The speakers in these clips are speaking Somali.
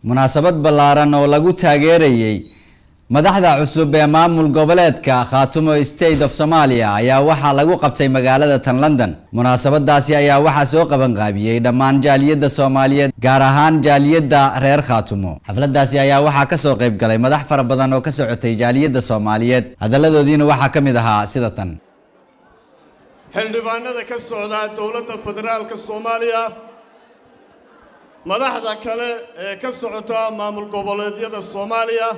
munaasabad ballaaran oo lagu taageerayay madaxda cusub ee maamul goboleedka Khaatumo State of Somalia ayaa waxaa lagu qabtay magaalada tan London. Munaasabadaasi ayaa waxaa soo qaban qaabiyay dhammaan jaaliyadda Soomaaliyeed gaar ahaan jaaliyadda reer Khaatumo. Xafladdaasi ayaa waxaa ka soo qayb galay madax fara badan oo ka socotay jaaliyadda Soomaaliyeed. Hadaladoodiina waxaa ka mid ahaa sida tan: xildhibaanada ka socda dawladda federaalka Soomaaliya, madaxda kale ee ka socota maamul goboleedyada Soomaaliya,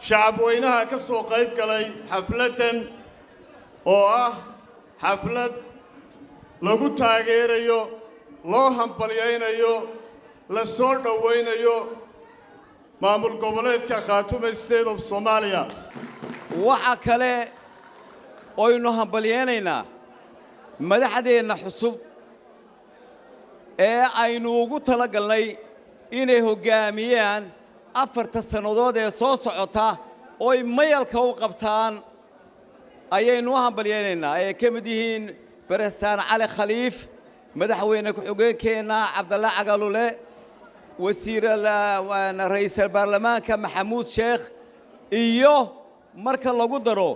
shacab weynaha ka soo qayb galay xafladan oo ah xaflad lagu taageerayo, loo hambalyaynayo, la soo dhaweynayo maamul goboleedka Khaatumo State of Somalia. waxa kale oo aynu hambalyeynayna madaxdeena xusub ee aynu ugu talagalnay inay hogaamiyaan 4 sanadood ee soo socota oo ay mayalka u qabtaan ayaynu hambalyeynayna ay ka mid yihiin Barestaan Cali Khaliif, madaxweyne ku-xigeenkeena Cabdalla Cagalule, ra'iisul baarlamaanka Maxamuud Sheekh, iyo marka lagu daro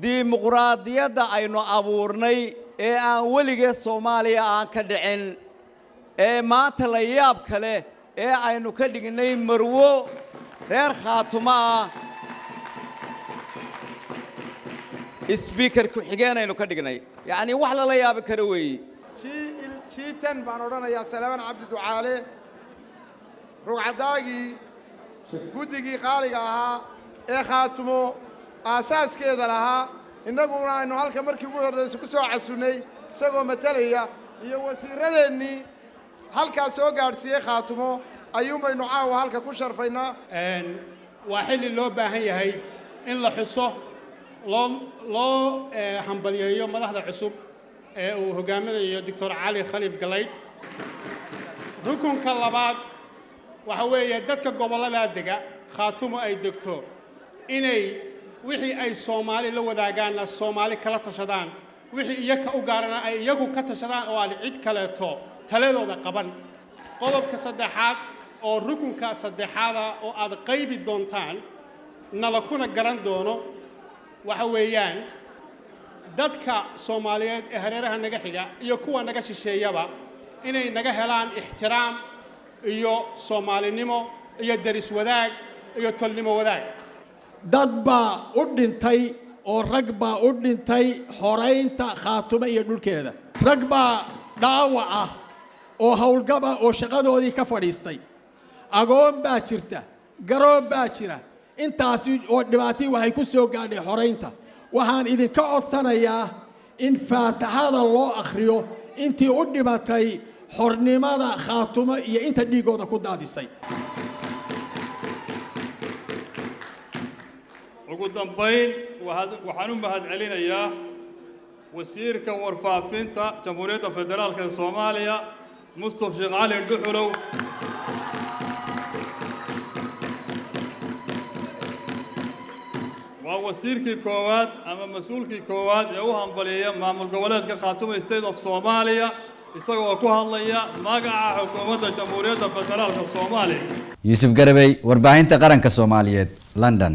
dimuqraadiyadda aynu abuurnay ee aan weligeed Soomaaliya aan ka dhicin ee maanta la yaab kale ee aynu ka dhignay marwo reer Khaatumo ah speaker ku xigeen aynu ka dhignay, yani wax la yaab karo weey. shiitan baan odhanayaa Salaaman Cabdi Ducaale, rugcadaagi guddigii qaaliga ahaa ee Khaatumo asaaskeeda lahaa, innaguna aynu halka markii ugu horreysay ku soo casunay isagoo matalaya, iyo wasiiradeennii halkaas soo gaadhsiiyey Khaatumo ayuunbaynu caawa halka ku sharfaynaa. waa xilli loo baahan yahay in la xuso loo hambalyeeyo madaxda cusub ee uu hogaaminayo Dr. Cali Khaliif Galayd. rukunka labaad waxa weeye dadka gobolada dega Khaatumo ay degto inay wixii ay Soomaali la wadaagaan Soomaali kala tashadaan, wixii iyaga u gaarana ay iyagu ka tashadaan oo aan cid kaleeto taladooda qaban. qodobka saddexaad oo rukunka saddexaad oo aad qaybi doontaan nala kuna garan doono waxa weeyaan dadka Soomaaliyeed ee hareeraha naga xiga iyo kuwa naga shisheeyaba inay naga helaan ixtiraam iyo Soomaalinimo iyo daris wadaag iyo tolnimo wadaag. dad baa u dhintay oo rag baa u dhintay xoreynta Khaatumo iyo dhulkeeda, rag baa dhaawac ah oo hawlgaba oo shaqadoodii ka fadhiistay, agoon baa jirta, garoon baa jira, intaasi oo dhibaatay waxay ku soo gaadhay xoreynta. waxaan idinka codsanayaa in faataxada loo akhriyo intii u dhimatay xornimada Khaatumo iyo inta dhiigooda ku daadisay. ugu dambayn waxaan u mahadcelinayaa wasiirka warfaafinta Jamhuuriyadda Federaalka Soomaaliya Mustafa Sheekh Cali Dhuxulow, waa wasiirkii koowaad ama mas'uulkii koowaad ee u hambalyeeya maamul goboleedka Khaatumo State of Somalia isagoo ku hadlaya magaca xukuumadda Jamhuuriyadda Federaalka Soomaaliya. Yusuf Garabay, warbaahinta qaranka Soomaaliyeed, London.